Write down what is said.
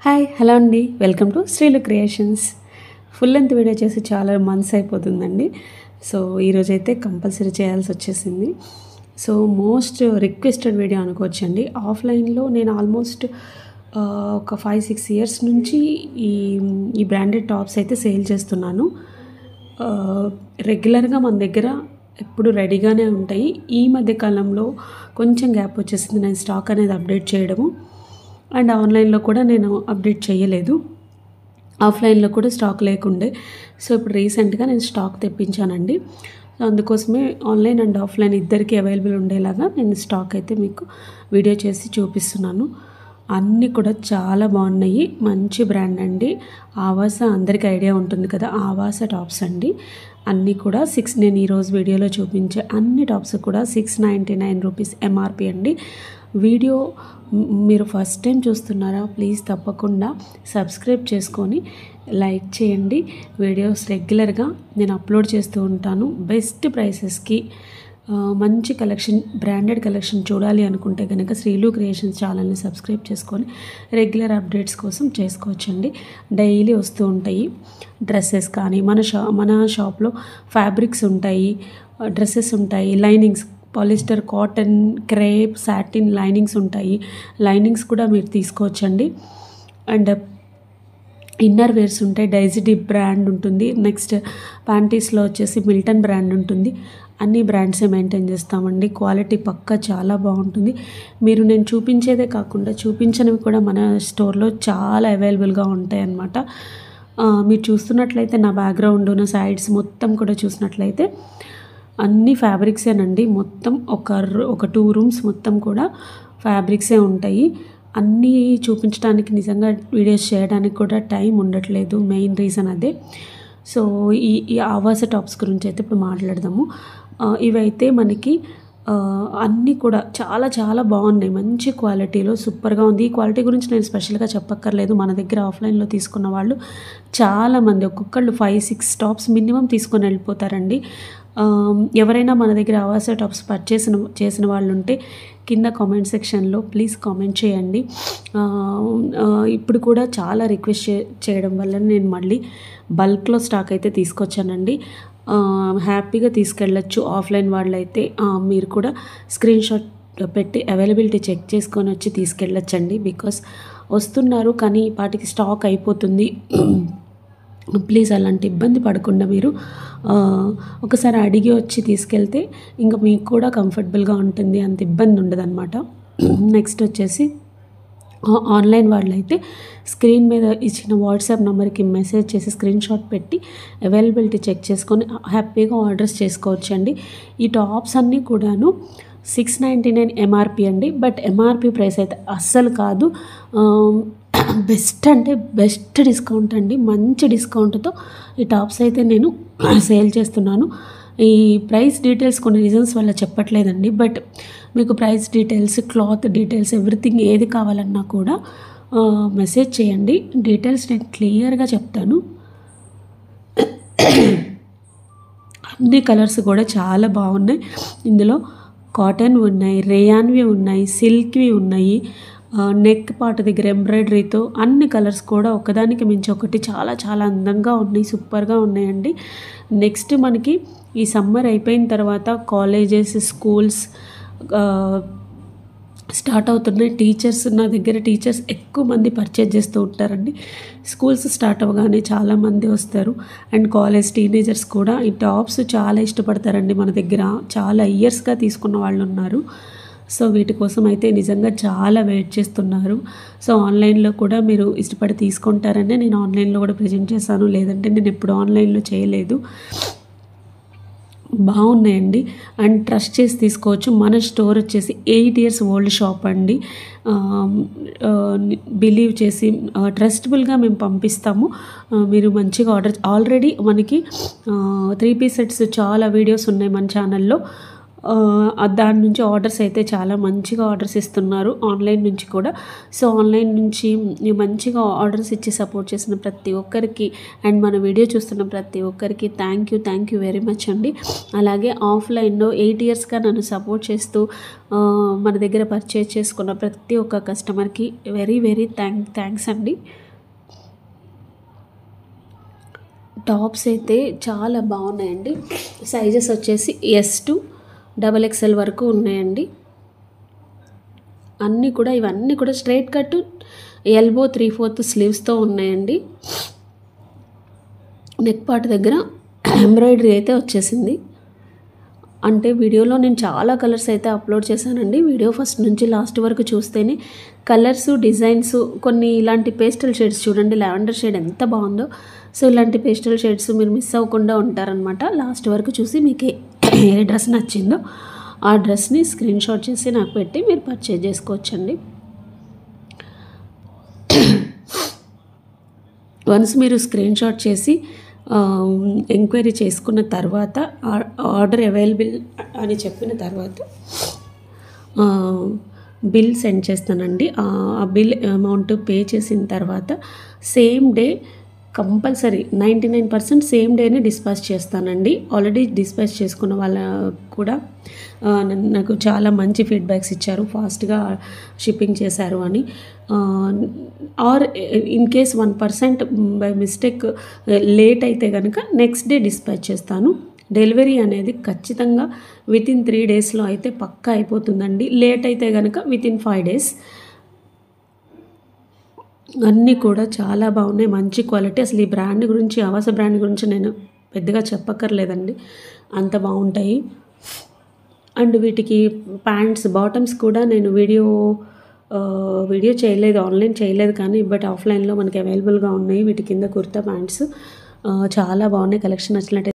Hi hello అండి, welcome to Srilu creations. Full length video చేసి చాలా మంత్స్ అయిపోతుందండి. సో ఈరోజైతే కంపల్సరీ చేయాల్సి వచ్చేసింది. సో మోస్ట్ రిక్వెస్టెడ్ వీడియో అనుకోవచ్చండి. ఆఫ్లైన్లో నేను ఆల్మోస్ట్ ఒక 5-6 ఇయర్స్ నుంచి ఈ బ్రాండెడ్ టాప్స్ అయితే సేల్ చేస్తున్నాను. రెగ్యులర్గా మన దగ్గర ఎప్పుడు రెడీగానే ఉంటాయి. ఈ మధ్య కాలంలో కొంచెం గ్యాప్ వచ్చేసింది నేను స్టాక్ అనేది అప్డేట్ చేయడము. అండ్ ఆన్లైన్లో కూడా నేను అప్డేట్ చేయలేదు, ఆఫ్లైన్లో కూడా స్టాక్ లేకుండే. సో ఇప్పుడు రీసెంట్గా నేను స్టాక్ తెప్పించానండి. అందుకోసమే ఆన్లైన్ అండ్ ఆఫ్లైన్ ఇద్దరికి అవైలబుల్ ఉండేలాగా నేను స్టాక్ అయితే మీకు వీడియో చేసి చూపిస్తున్నాను. అన్నీ కూడా చాలా బాగున్నాయి, మంచి బ్రాండ్ అండి. ఆవాస అందరికీ ఐడియా ఉంటుంది కదా, ఆవాస టాప్స్ అండి. అన్నీ కూడా నేను ఈరోజు వీడియోలో చూపించే అన్ని టాప్స్ కూడా 699 రూపీస్ ఎంఆర్పి అండి. వీడియో మీరు ఫస్ట్ టైం చూస్తున్నారా, ప్లీజ్ తప్పకుండా సబ్స్క్రైబ్ చేసుకొని లైక్ చేయండి. వీడియోస్ రెగ్యులర్గా నేను అప్లోడ్ చేస్తూ ఉంటాను. బెస్ట్ ప్రైసెస్కి మంచి కలెక్షన్, బ్రాండెడ్ కలెక్షన్ చూడాలి అనుకుంటే కనుక శ్రీలు క్రియేషన్స్ ఛానల్ని సబ్స్క్రైబ్ చేసుకొని రెగ్యులర్ అప్డేట్స్ కోసం చేసుకోవచ్చండి. డైలీ వస్తూ ఉంటాయి డ్రెస్సెస్ కానీ, మన షాప్లో ఫ్యాబ్రిక్స్ ఉంటాయి, డ్రెస్సెస్ ఉంటాయి, linings, polyester, cotton, crepe, satin linings ఉంటాయి. లైనింగ్స్ కూడా మీరు తీసుకోవచ్చండి. అండ్ ఇన్నర్ వేర్స్ ఉంటాయి, డైజీ డిప్ బ్రాండ్ ఉంటుంది. నెక్స్ట్ ప్యాంటీస్లో వచ్చేసి మిల్టన్ బ్రాండ్ ఉంటుంది. అన్ని బ్రాండ్సే మెయింటైన్ చేస్తామండి. క్వాలిటీ పక్కా చాలా బాగుంటుంది. మీరు నేను చూపించేదే కాకుండా చూపించినవి కూడా మన స్టోర్లో చాలా అవైలబుల్గా ఉంటాయి అన్నమాట. మీరు చూస్తున్నట్లయితే నా బ్యాక్గ్రౌండ్, నా సైడ్స్ మొత్తం కూడా చూసినట్లయితే అన్ని ఫ్యాబ్రిక్సేనండి. మొత్తం ఒక 2 రూమ్స్ మొత్తం కూడా ఫ్యాబ్రిక్సే ఉంటాయి. అన్నీ చూపించడానికి నిజంగా వీడియోస్ చేయడానికి కూడా టైం ఉండట్లేదు. మెయిన్ రీజన్ అదే. సో ఈ ఆవాస టాప్స్ గురించి అయితే ఇప్పుడు మాట్లాడదాము. ఇవైతే మనకి అన్నీ కూడా చాలా చాలా బాగున్నాయి, మంచి క్వాలిటీలో సూపర్గా ఉంది. ఈ క్వాలిటీ గురించి నేను స్పెషల్గా చెప్పక్కర్లేదు. మన దగ్గర ఆఫ్లైన్లో తీసుకున్న వాళ్ళు చాలామంది, ఒక్కొక్కళ్ళు 5-6 టాప్స్ మినిమం తీసుకొని వెళ్ళిపోతారండి. ఎవరైనా మన దగ్గర ఆవాస టాప్స్ చేసిన వాళ్ళు ఉంటే కింద కామెంట్ సెక్షన్లో ప్లీజ్ కామెంట్ చేయండి. ఇప్పుడు కూడా చాలా రిక్వెస్ట్ చేయడం వల్ల నేను మళ్ళీ బల్క్లో స్టాక్ అయితే తీసుకొచ్చానండి. హ్యాపీగా తీసుకెళ్ళచ్చు. ఆఫ్లైన్ వాళ్ళైతే మీరు కూడా స్క్రీన్ షాట్ పెట్టి అవైలబిలిటీ చెక్ చేసుకొని వచ్చి తీసుకెళ్ళచ్చండి. బికాస్ వస్తున్నారు కానీ వాటికి స్టాక్ అయిపోతుంది. ప్లీజ్ అలాంటి ఇబ్బంది పడకుండా మీరు ఒకసారి అడిగి వచ్చి తీసుకెళ్తే ఇంకా మీకు కూడా కంఫర్టబుల్గా ఉంటుంది, అంత ఇబ్బంది ఉండదన్నమాట. నెక్స్ట్ వచ్చేసి ఆన్లైన్ వాళ్ళైతే స్క్రీన్ మీద ఇచ్చిన వాట్సాప్ నెంబర్కి మెసేజ్ చేసి స్క్రీన్ షాట్ పెట్టి అవైలబిలిటీ చెక్ చేసుకొని హ్యాపీగా ఆర్డర్స్ చేసుకోవచ్చండి. ఈ టాప్స్ అన్నీ కూడాను 699 ఎంఆర్పి అండి. బట్ ఎంఆర్పి ప్రైస్ అయితే అస్సలు కాదు. బెస్ట్ అంటే బెస్ట్ డిస్కౌంట్ అండి. మంచి డిస్కౌంట్తో ఈ టాప్స్ అయితే నేను సేల్ చేస్తున్నాను. ఈ ప్రైస్ డీటెయిల్స్ కొన్ని రీజన్స్ వల్ల చెప్పట్లేదండి. బట్ మీకు price details, cloth details, everything ఏది కావాలన్నా కూడా మెసేజ్ చేయండి. డీటెయిల్స్ నేను క్లియర్గా చెప్తాను. అన్ని కలర్స్ కూడా చాలా బాగున్నాయి. ఇందులో కాటన్ ఉన్నాయి, రేయాన్వి ఉన్నాయి, సిల్క్వి ఉన్నాయి. నెక్ పార్ట్ దగ్గర ఎంబ్రాయిడరీతో అన్ని కలర్స్ కూడా ఒకదానికి మించి ఒకటి చాలా చాలా అందంగా ఉన్నాయి, సూపర్గా ఉన్నాయండి. నెక్స్ట్ మనకి ఈ సమ్మర్ అయిపోయిన తర్వాత కాలేజెస్, స్కూల్స్ స్టార్ట్ అవుతున్నాయి. నా దగ్గర టీచర్స్ ఎక్కువ మంది పర్చేజ్ చేస్తూ ఉంటారండి. స్కూల్స్ స్టార్ట్ అవ్వగానే చాలామంది వస్తారు. అండ్ కాలేజ్ టీనేజర్స్ కూడా ఈ టాప్స్ చాలా ఇష్టపడతారండి. మన దగ్గర చాలా ఇయర్స్గా తీసుకున్న వాళ్ళు ఉన్నారు. సో వీటి కోసం అయితే నిజంగా చాలా వెయిట్ చేస్తున్నారు. సో ఆన్లైన్లో కూడా మీరు ఇష్టపడి తీసుకుంటారని నేను ఆన్లైన్లో కూడా ప్రజెంట్ చేశాను, లేదంటే నేను ఎప్పుడు ఆన్లైన్లో చేయలేదు. బాగున్నాయండి అండ్ ట్రస్ట్ చేసి తీసుకోవచ్చు. మన స్టోర్ వచ్చేసి 8 years ఓల్డ్ షాప్ అండి. బిలీవ్ చేసి ట్రస్టబుల్గా మేము పంపిస్తాము. మీరు మంచిగా ఆల్రెడీ మనకి 3 piece సెట్స్ చాలా వీడియోస్ ఉన్నాయి మన ఛానల్లో. దాని నుంచి ఆర్డర్స్ అయితే చాలా మంచిగా ఆర్డర్స్ ఇస్తున్నారు ఆన్లైన్ నుంచి కూడా. సో ఆన్లైన్ నుంచి మంచిగా ఆర్డర్స్ ఇచ్చి సపోర్ట్ చేసిన ప్రతి ఒక్కరికి అండ్ మన వీడియో చూస్తున్న ప్రతి ఒక్కరికి థ్యాంక్ యూ వెరీ మచ్ అండి. అలాగే ఆఫ్లైన్లో 8 ఇయర్స్గా నన్ను సపోర్ట్ చేస్తూ మన దగ్గర పర్చేజ్ చేసుకున్న ప్రతి ఒక్క కస్టమర్కి వెరీ థ్యాంక్స్ అండి. టాప్స్ అయితే చాలా బాగున్నాయండి. సైజెస్ వచ్చేసి S to XXL వరకు ఉన్నాయండి. ఇవన్నీ కూడా స్ట్రైట్ కట్ ఎల్బో 3/4 స్లీవ్స్తో ఉన్నాయండి. నెక్ పార్ట్ దగ్గర ఎంబ్రాయిడరీ అయితే వచ్చేసింది. అంటే వీడియోలో నేను చాలా కలర్స్ అయితే అప్లోడ్ చేశానండి. వీడియో ఫస్ట్ నుంచి లాస్ట్ వరకు చూస్తేనే కలర్స్ డిజైన్స్ కొన్ని ఇలాంటి పేస్టల్ షేడ్స్ చూడండి, లావెండర్ షేడ్ ఎంత బాగుందో. సో ఇలాంటి పేస్టల్ షేడ్స్ మీరు మిస్ అవ్వకుండా ఉంటారనమాట. లాస్ట్ వరకు చూసి మీకు ఏ డ్రెస్ నచ్చిందో ఆ డ్రెస్ని స్క్రీన్ షాట్ చేసి నాకు పెట్టి మీరు పర్చేజ్ చేసుకోవచ్చండి. వన్స్ మీరు స్క్రీన్ షాట్ చేసి ఎంక్వైరీ చేసుకున్న తర్వాత ఆర్డర్ అవైలబుల్ అని చెప్పిన తర్వాత బిల్ సెండ్ చేస్తానండి. ఆ బిల్ అమౌంట్ పే చేసిన తర్వాత సేమ్ డే కంపల్సరీ 99% సేమ్ డేనే డిస్పాచ్ చేస్తానండి. ఆల్రెడీ డిస్పాచ్ చేసుకున్న వాళ్ళ కూడా నాకు చాలా మంచి ఫీడ్బ్యాక్స్ ఇచ్చారు, ఫాస్ట్గా షిప్పింగ్ చేశారు అని. Or in case 1% by mistake late అయితే కనుక నెక్స్ట్ డే డిస్పాచ్ చేస్తాను. డెలివరీ అనేది ఖచ్చితంగా వితిన్ 3 డేస్లో అయితే పక్కా అయిపోతుందండి. లేట్ అయితే కనుక వితిన్ 5 డేస్. అన్నీ కూడా చాలా బాగున్నాయి, మంచి క్వాలిటీ. అసలు ఈ బ్రాండ్ గురించి, ఆవాస బ్రాండ్ గురించి నేను పెద్దగా చెప్పక్కర్లేదండి, అంత బాగుంటాయి. అండ్ వీటికి ప్యాంట్స్ బాటమ్స్ కూడా నేను వీడియో చేయలేదు, ఆన్లైన్ చేయలేదు, కానీ బట్ ఆఫ్లైన్లో మనకి అవైలబుల్గా ఉన్నాయి. వీటి కింద కుర్తా ప్యాంట్స్ చాలా బాగున్నాయి. కలెక్షన్ నచ్చినట్టు